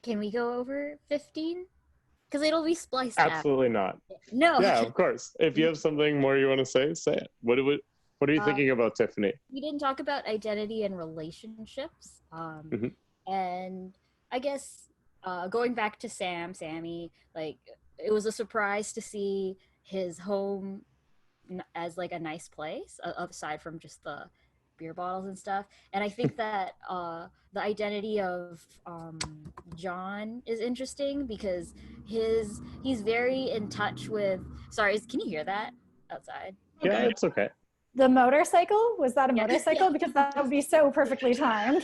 Can we go over 15? Because it'll be spliced out. Absolutely not. No. Yeah, of course. If you have something more you want to say it. What are you Um, thinking about, Tiffany? we didn't talk about identity and relationships. Hmm. And I guess going back to Sammy, like it was a surprise to see his home as like a nice place, aside from just the beer bottles and stuff. And I think that the identity of John is interesting because he's very in touch with. Sorry, can you hear that outside? Yeah, Okay. it's okay. The motorcycle? Was that a Yeah. motorcycle? Because that would be so perfectly timed.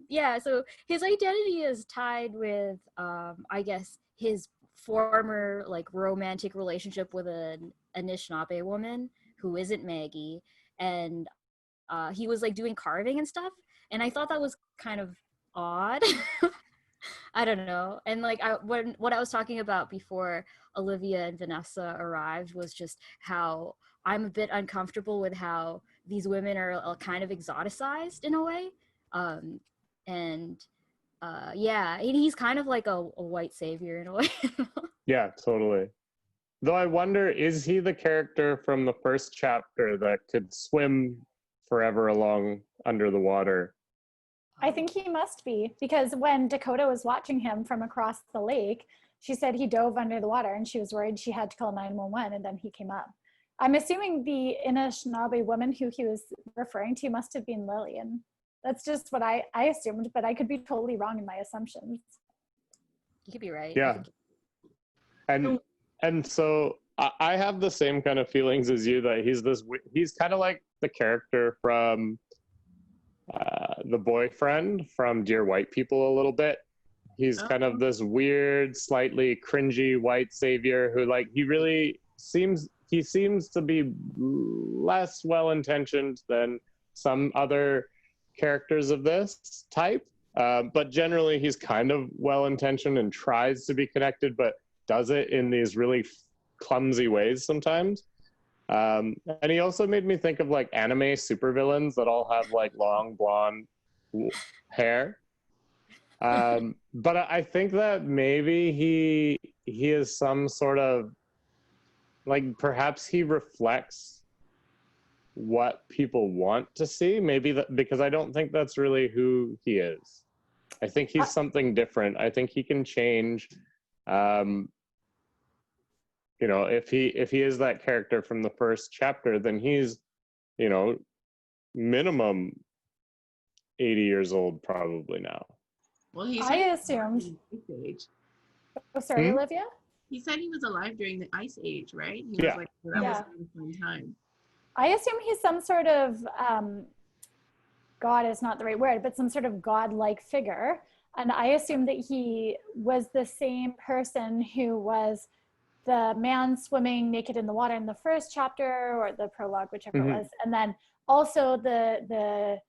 Yeah, so his identity is tied with I guess his former like romantic relationship with an Anishinaabe woman who isn't Maggie, and he was like doing carving and stuff, and I thought that was kind of odd. I don't know. And like what I was talking about before Olivia and Vanessa arrived was just how I'm a bit uncomfortable with how these women are kind of exoticized in a way. Um, and yeah, he's kind of like a white savior in a way. Yeah, totally. Though I wonder, is he the character from the first chapter that could swim forever along under the water? I think he must be, because when Dakota was watching him from across the lake, she said he dove under the water and she was worried she had to call 911, and then he came up. I'm assuming the Anishinaabe woman who he was referring to must have been Lillian. That's just what I assumed, but I could be totally wrong in my assumptions. You could be right. Yeah. And so I have the same kind of feelings as you, that he's kind of like the character from the boyfriend from Dear White People a little bit. He's kind of this weird, slightly cringy white savior who, like, he seems to be less well-intentioned than some other characters of this type. But generally, he's kind of well-intentioned and tries to be connected, but does it in these really clumsy ways sometimes. And he also made me think of like anime supervillains that all have like long blonde hair. But I think that maybe he is some sort of, like, perhaps he reflects what people want to see. Maybe that, because I don't think that's really who he is. I think he's something different. I think he can change. You know, if he is that character from the first chapter, then he's, you know, minimum 80 years old probably now. Well, he said I assumed. Ice Age. Oh, sorry, Olivia? He said he was alive during the Ice Age, right? He Yeah. was like, that was a fun time. I assume he's some sort of, God is not the right word, but some sort of godlike figure. And I assume that he was the same person who was the man swimming naked in the water in the first chapter, or the prologue, whichever it was. And then also the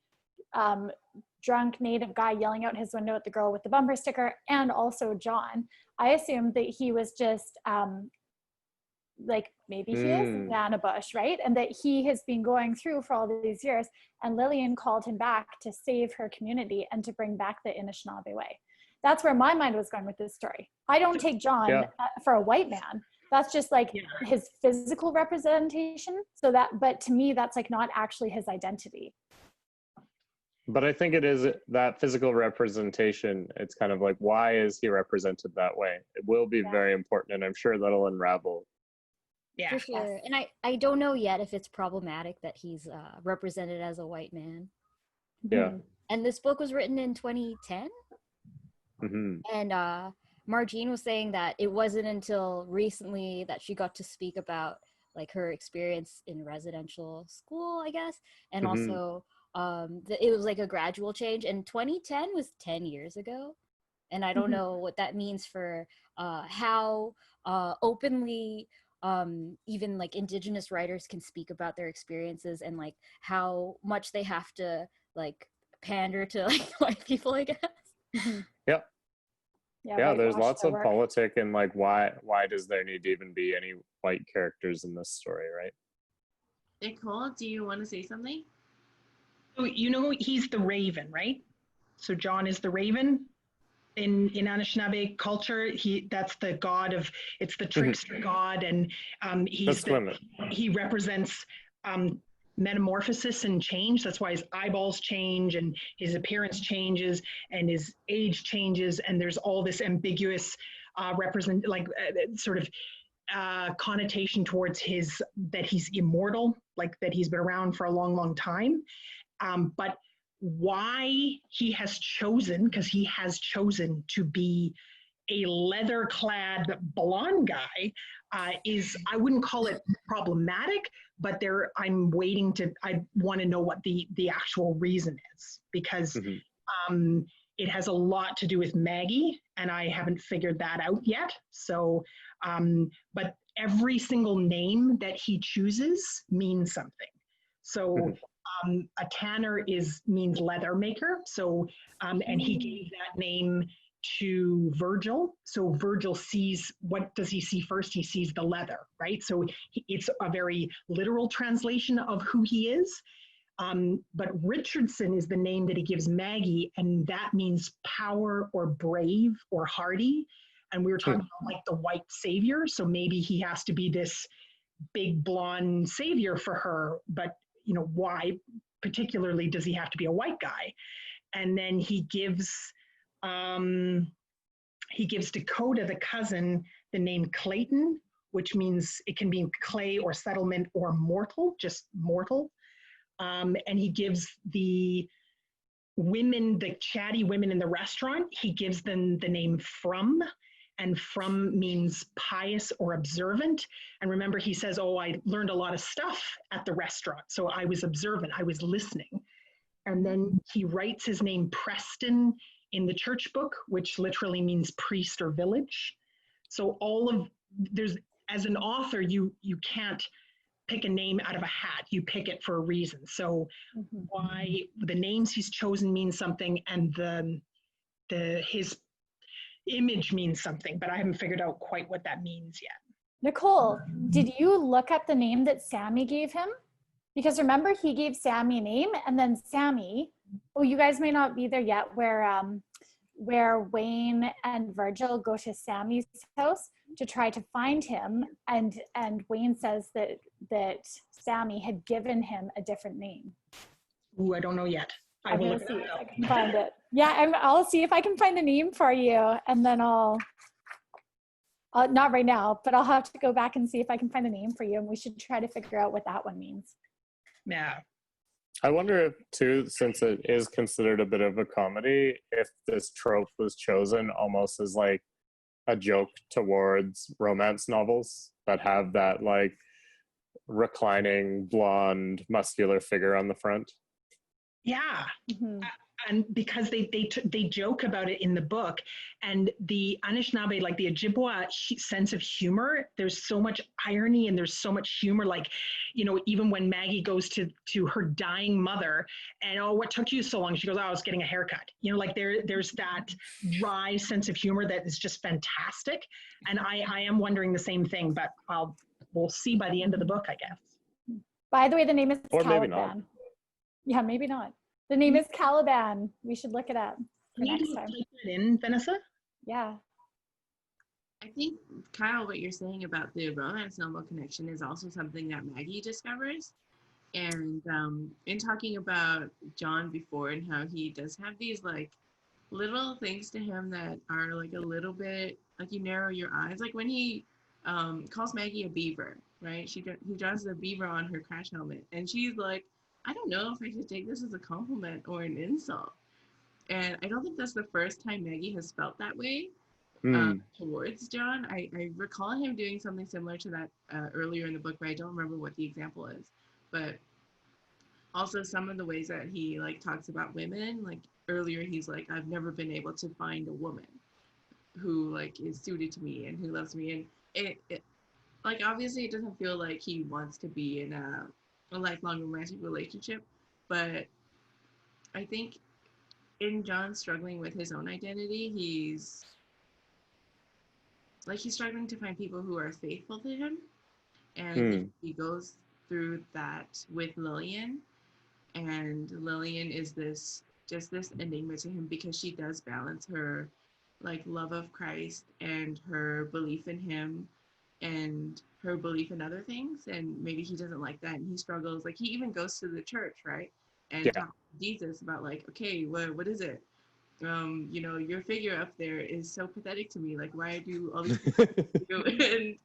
drunk native guy yelling out his window at the girl with the bumper sticker, and also John. I assumed that he was just like, maybe he is Nana Bush, right? And that he has been going through for all these years, and Lillian called him back to save her community and to bring back the Anishinaabe way. That's where my mind was going with this story. I don't take John for a white man. That's just like his physical representation. So that, but to me, that's like not actually his identity. But I think it is that physical representation. It's kind of like, why is he represented that way? It will be very important, and I'm sure that'll unravel. Yeah, for sure. And I don't know yet if it's problematic that he's represented as a white man. Yeah. And this book was written in 2010. And Margine was saying that it wasn't until recently that she got to speak about like her experience in residential school, I guess, and also it was like a gradual change. And 2010 was 10 years ago, and I don't know what that means for how openly even like Indigenous writers can speak about their experiences, and like how much they have to like pander to like white people, I guess. Yeah, there's lots of politic, and like why does there need to even be any white characters in this story, right? Nicole, do you want to say something? So you know he's the Raven, right? So John is the raven. In Anishinaabe culture, that's the god of, it's the trickster god, and he represents metamorphosis and change. That's why his eyeballs change and his appearance changes and his age changes, and there's all this ambiguous sort of connotation towards that he's immortal, like that he's been around for a long, long time. But why he has chosen, because he has chosen to be a leather-clad blonde guy, is, I wouldn't call it problematic, but I want to know what the actual reason is, because it has a lot to do with Maggie, and I haven't figured that out yet. So, but every single name that he chooses means something. So a tanner means leather maker. So, and he gave that name to Virgil. So Virgil sees, what does he see first? He sees the leather, right? So it's a very literal translation of who he is. But Richardson is the name that he gives Maggie, and that means power or brave or hardy. And we were talking about like the white savior. So maybe he has to be this big blonde savior for her, but why particularly does he have to be a white guy? And then he gives Dakota, the cousin, the name Clayton, which means it can mean clay or settlement or mortal, just mortal. And he gives the women, the chatty women in the restaurant, he gives them the name From, and From means pious or observant. And remember, he says, oh, I learned a lot of stuff at the restaurant. So I was observant, I was listening. And then he writes his name Preston in the church book, which literally means priest or village. So as an author, you can't pick a name out of a hat, you pick it for a reason. So why the names he's chosen mean something, and his image means something, but I haven't figured out quite what that means yet. Nicole, did you look up the name that Sammy gave him? Because remember, he gave Sammy a name, and then Sammy, you guys may not be there yet, where Wayne and Virgil go to Sammy's house to try to find him, and Wayne says that Sammy had given him a different name. Ooh, I don't know yet. I'm gonna see if I can find it. Yeah, I'll see if I can find the name for you, and then I'll not right now, but I'll have to go back and see if I can find the name for you, and we should try to figure out what that one means. Yeah. I wonder if, too, since it is considered a bit of a comedy, if this trope was chosen almost as like a joke towards romance novels that have that like reclining blonde muscular figure on the front. Yeah. And because they joke about it in the book, and the Anishinaabe, like the Ojibwa sense of humor, there's so much irony and there's so much humor. Like, even when Maggie goes to her dying mother, and what took you so long? She goes, I was getting a haircut. Like there's that dry sense of humor that is just fantastic. And I am wondering the same thing, but we'll see by the end of the book, I guess. By the way, the name is Or Caliban. maybe not. Yeah, maybe not. The name is Caliban. We should look it up for next time. Type it in, Vanessa? Yeah. I think, Kyle, what you're saying about the romance novel connection is also something that Maggie discovers. And in talking about John before and how he does have these like little things to him that are like a little bit like you narrow your eyes. Like when he calls Maggie a beaver, right? He draws the beaver on her crash helmet, and she's like, I don't know if I should take this as a compliment or an insult. And I don't think that's the first time Maggie has felt that way towards John. I recall him doing something similar to that earlier in the book, but I don't remember what the example is. But also some of the ways that he like talks about women, like earlier he's like, I've never been able to find a woman who like is suited to me and who loves me. And it like obviously it doesn't feel like he wants to be in a lifelong romantic relationship, but I think in John struggling with his own identity, he's struggling to find people who are faithful to him, and he goes through that with Lillian, and Lillian is this just this enigma to him because she does balance her like love of Christ and her belief in him and her belief in other things, and maybe he doesn't like that and he struggles. Like he even goes to the church, right, and Yeah. talks to Jesus about like, okay, what is it, you know, your figure up there is so pathetic to me, like why do all these people do and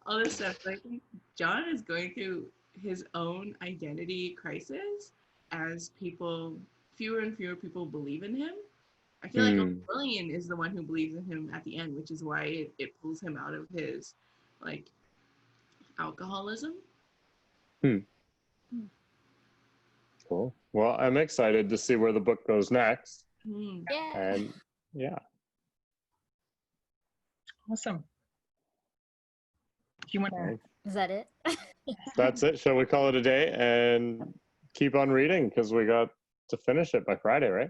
all this stuff. So I think John is going through his own identity crisis as people, fewer and fewer people believe in him. I feel like Hmm. Lillian is the one who believes in him at the end, which is why it pulls him out of his like alcoholism. Hmm. Cool. Well, I'm excited to see where the book goes next. Hmm. Yeah. And yeah. Awesome. Do you want to? Is that it? That's it. Shall we call it a day and keep on reading because we got to finish it by Friday, right?